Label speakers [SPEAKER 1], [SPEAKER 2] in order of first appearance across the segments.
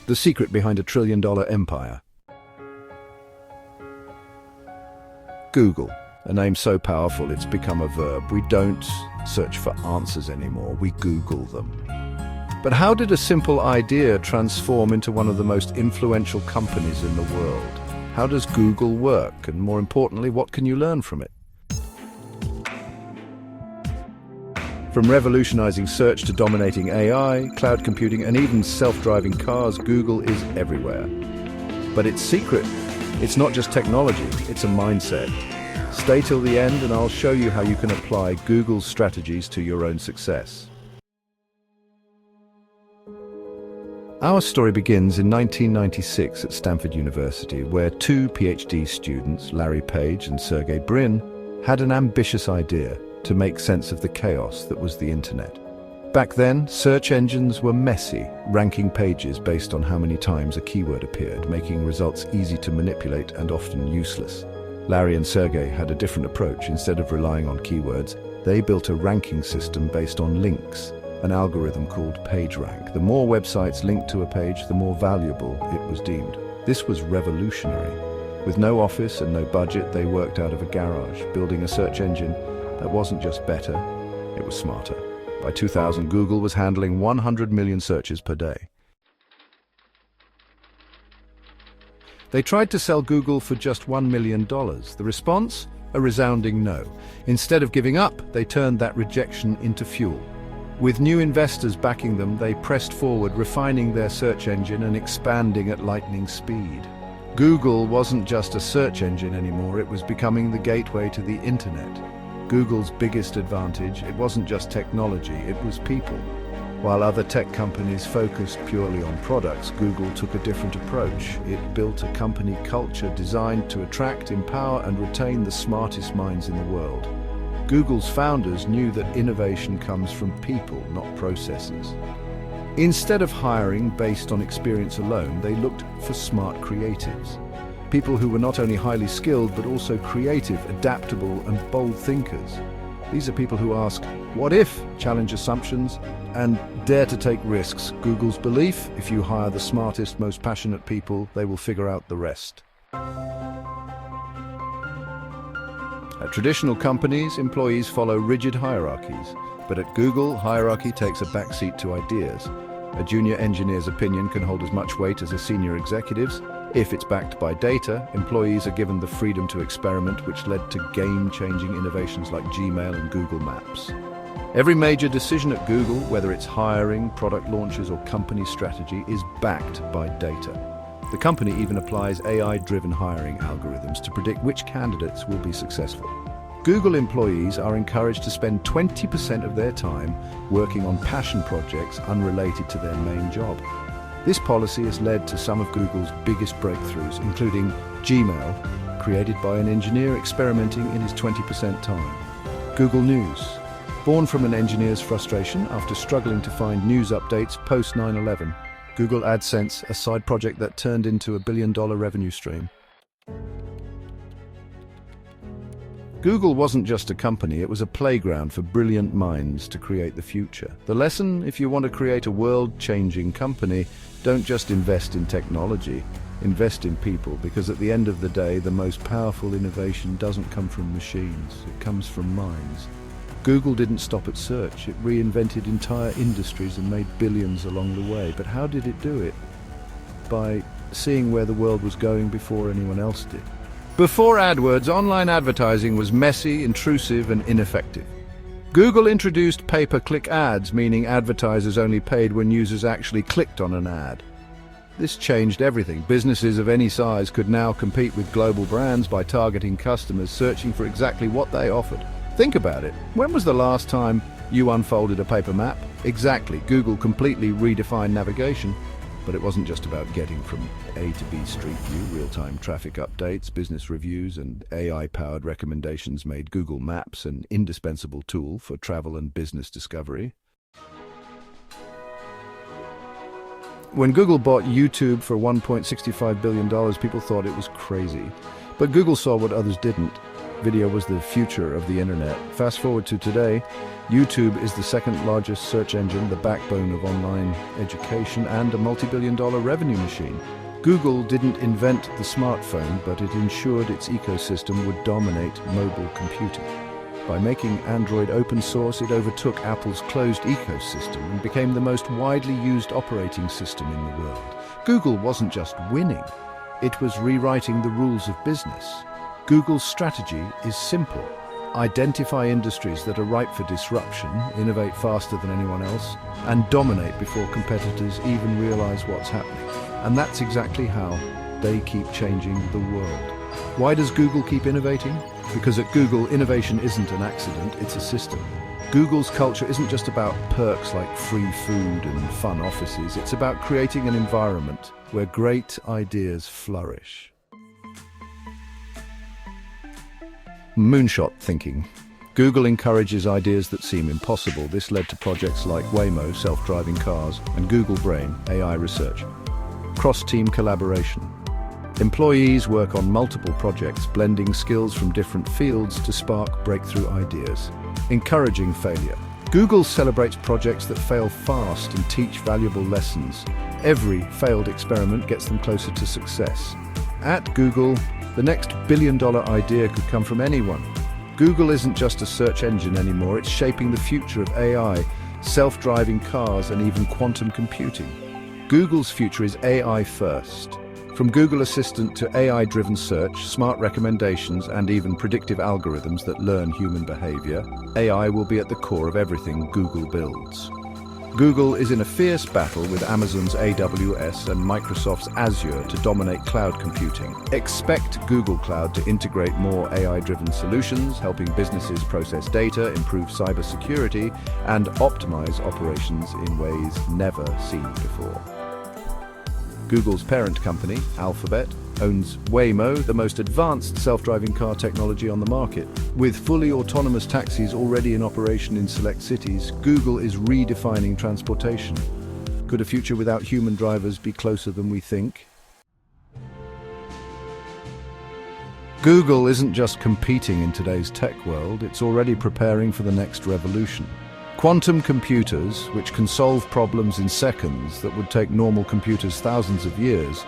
[SPEAKER 1] The secret behind a trillion-dollar empire. Google, a name so powerful it's become a verb. We don't search for answers anymore, we Google them. But how did a simple idea transform into one of the most influential companies in the world? How does Google work? And more importantly, what can you learn from it? From revolutionizing search to dominating AI, cloud computing, and even self-driving cars, Google is everywhere. But its secret, it's not just technology, it's a mindset. Stay till the end and I'll show you how you can apply Google's strategies to your own success. Our story begins in 1996 at Stanford University, where two PhD students, Larry Page and Sergey Brin, had an ambitious idea to make sense of the chaos that was the internet. Back then, search engines were messy, ranking pages based on how many times a keyword appeared, making results easy to manipulate and often useless. Larry and Sergey had a different approach. Instead of relying on keywords, they built a ranking system based on links, an algorithm called PageRank. The more websites linked to a page, the more valuable it was deemed. This was revolutionary. With no office and no budget, they worked out of a garage, building a search engine that wasn't just better, it was smarter. By 2000, Google was handling 100 million searches per day. They tried to sell Google for just $1 million. The response? A resounding no. Instead of giving up, they turned that rejection into fuel. With new investors backing them, they pressed forward, refining their search engine and expanding at lightning speed. Google wasn't just a search engine anymore, it was becoming the gateway to the internet. Google's biggest advantage, it wasn't just technology, it was people. While other tech companies focused purely on products, Google took a different approach. It built a company culture designed to attract, empower, and retain the smartest minds in the world. Google's founders knew that innovation comes from people, not processes. Instead of hiring based on experience alone, they looked for smart creatives. People who were not only highly skilled, but also creative, adaptable, and bold thinkers. These are people who ask, what if, challenge assumptions, and dare to take risks. Google's belief, if you hire the smartest, most passionate people, they will figure out the rest. At traditional companies, employees follow rigid hierarchies. But at Google, hierarchy takes a backseat to ideas. A junior engineer's opinion can hold as much weight as a senior executive's. If it's backed by data, employees are given the freedom to experiment, which led to game-changing innovations like Gmail and Google Maps. Every major decision at Google, whether it's hiring, product launches, or company strategy, is backed by data. The company even applies AI-driven hiring algorithms to predict which candidates will be successful. Google employees are encouraged to spend 20% of their time working on passion projects unrelated to their main job. This policy has led to some of Google's biggest breakthroughs, including Gmail, created by an engineer experimenting in his 20% time. Google News, born from an engineer's frustration after struggling to find news updates post 9/11. Google AdSense, a side project that turned into a billion-dollar revenue stream. Google wasn't just a company, it was a playground for brilliant minds to create the future. The lesson, if you want to create a world-changing company, don't just invest in technology, invest in people, because at the end of the day, the most powerful innovation doesn't come from machines, it comes from minds. Google didn't stop at search, it reinvented entire industries and made billions along the way. But how did it do it? By seeing where the world was going before anyone else did. Before AdWords, online advertising was messy, intrusive, and ineffective. Google introduced pay-per-click ads, meaning advertisers only paid when users actually clicked on an ad. This changed everything. Businesses of any size could now compete with global brands by targeting customers searching for exactly what they offered. Think about it. When was the last time you unfolded a paper map? Exactly. Google completely redefined navigation. But it wasn't just about getting from A to B Street View. Real-time traffic updates, business reviews, and AI-powered recommendations made Google Maps an indispensable tool for travel and business discovery. When Google bought YouTube for $1.65 billion, people thought it was crazy. But Google saw what others didn't. Video was the future of the internet. Fast forward to today, YouTube is the second largest search engine, the backbone of online education, and a multi-billion-dollar revenue machine. Google didn't invent the smartphone, but it ensured its ecosystem would dominate mobile computing. By making Android open source, it overtook Apple's closed ecosystem and became the most widely used operating system in the world. Google wasn't just winning, it was rewriting the rules of business. Google's strategy is simple. Identify industries that are ripe for disruption, innovate faster than anyone else, and dominate before competitors even realize what's happening. And that's exactly how they keep changing the world. Why does Google keep innovating? Because at Google, innovation isn't an accident, it's a system. Google's culture isn't just about perks like free food and fun offices, it's about creating an environment where great ideas flourish. Moonshot thinking. Google encourages ideas that seem impossible. This led to projects like Waymo, self-driving cars, and Google Brain, AI research. Cross-team collaboration. Employees work on multiple projects, blending skills from different fields to spark breakthrough ideas. Encouraging failure. Google celebrates projects that fail fast and teach valuable lessons. Every failed experiment gets them closer to success. At Google, the next billion-dollar idea could come from anyone. Google isn't just a search engine anymore, it's shaping the future of AI, self-driving cars, and even quantum computing. Google's future is AI first. From Google Assistant to AI-driven search, smart recommendations, and even predictive algorithms that learn human behavior, AI will be at the core of everything Google builds. Google is in a fierce battle with Amazon's AWS and Microsoft's Azure to dominate cloud computing. Expect Google Cloud to integrate more AI-driven solutions, helping businesses process data, improve cybersecurity, and optimize operations in ways never seen before. Google's parent company, Alphabet, owns Waymo, the most advanced self-driving car technology on the market. With fully autonomous taxis already in operation in select cities, Google is redefining transportation. Could a future without human drivers be closer than we think? Google isn't just competing in today's tech world, it's already preparing for the next revolution. Quantum computers, which can solve problems in seconds that would take normal computers thousands of years,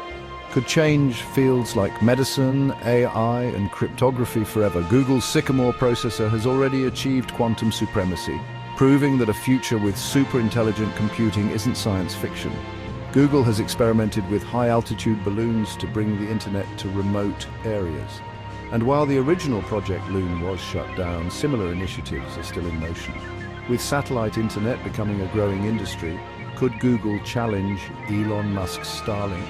[SPEAKER 1] could change fields like medicine, AI, and cryptography forever. Google's Sycamore processor has already achieved quantum supremacy, proving that a future with super-intelligent computing isn't science fiction. Google has experimented with high-altitude balloons to bring the internet to remote areas. And while the original Project Loon was shut down, similar initiatives are still in motion. With satellite internet becoming a growing industry, could Google challenge Elon Musk's Starlink?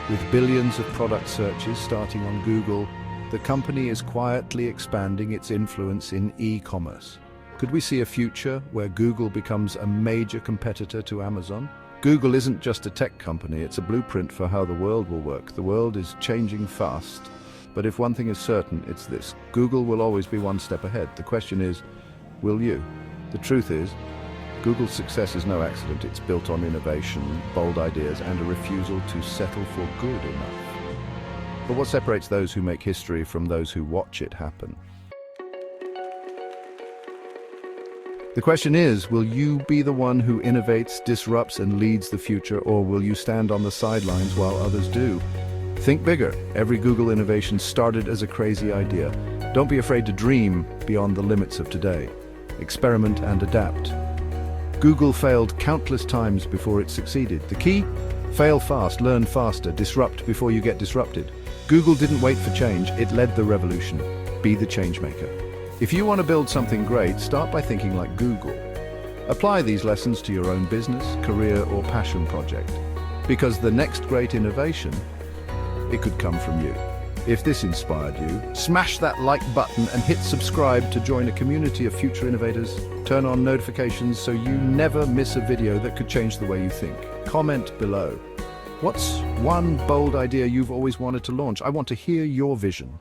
[SPEAKER 1] With billions of product searches starting on Google, the company is quietly expanding its influence in e-commerce. Could we see a future where Google becomes a major competitor to Amazon? Google isn't just a tech company, it's a blueprint for how the world will work. The world is changing fast, but if one thing is certain, it's this: Google will always be one step ahead. The question is, will you? The truth is, Google's success is no accident. It's built on innovation, bold ideas, and a refusal to settle for good enough. But what separates those who make history from those who watch it happen? The question is, will you be the one who innovates, disrupts, and leads the future, or will you stand on the sidelines while others do? Think bigger. Every Google innovation started as a crazy idea. Don't be afraid to dream beyond the limits of today. Experiment and adapt. Google failed countless times before it succeeded. The key? Fail fast, learn faster, disrupt before you get disrupted. Google didn't wait for change, it led the revolution. Be the change maker. If you want to build something great, start by thinking like Google. Apply these lessons to your own business, career, or passion project. Because the next great innovation, it could come from you. If this inspired you, smash that like button and hit subscribe to join a community of future innovators. Turn on notifications so you never miss a video that could change the way you think. Comment below. What's one bold idea you've always wanted to launch? I want to hear your vision.